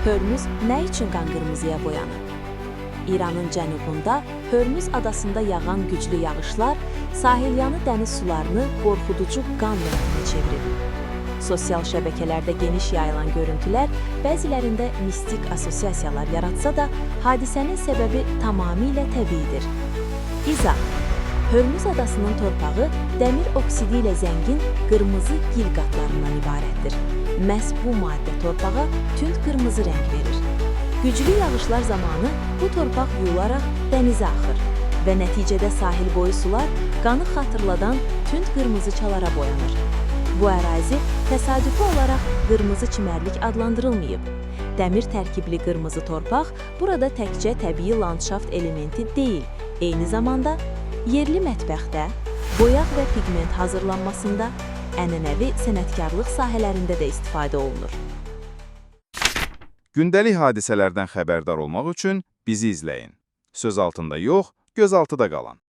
Hörmüz nə üçün qan qırmızıya boyanır? İranın cənubunda Hörmüz adasında yağan güclü yağışlar sahilyanı dəniz sularını qorxuducu qan rənginə çevirir. Sosial şəbəkələrdə geniş yayılan görüntülər bəzilərində mistik assosiasiyalar yaratsa da, hadisənin səbəbi tamamilə təbiidir. İzah: Hörmüz adasının torpağı dəmir oksidi ilə zəngin qırmızı gil qatlarından ibarətdir. Məhz bu maddə torpağa tünd qırmızı rəng verir. Güclü yağışlar zamanı bu torpaq yuyularaq dənizə axır və nəticədə sahil boyu sular qanı xatırladan tünd qırmızı çalara boyanır. Bu ərazi təsadüfi olaraq qırmızı çimərlik adlandırılmayıb. Dəmir tərkibli qırmızı torpaq burada təkcə təbii landşaft elementi deyil, eyni zamanda yerli mətbəxdə, boyaq və pigment hazırlanmasında, ənənəvi sənətkarlıq sahələrində də istifadə olunur. Gündəlik hadisələrdən xəbərdar olmaq üçün bizi izləyin. Söz altında yox, göz altıda qalın.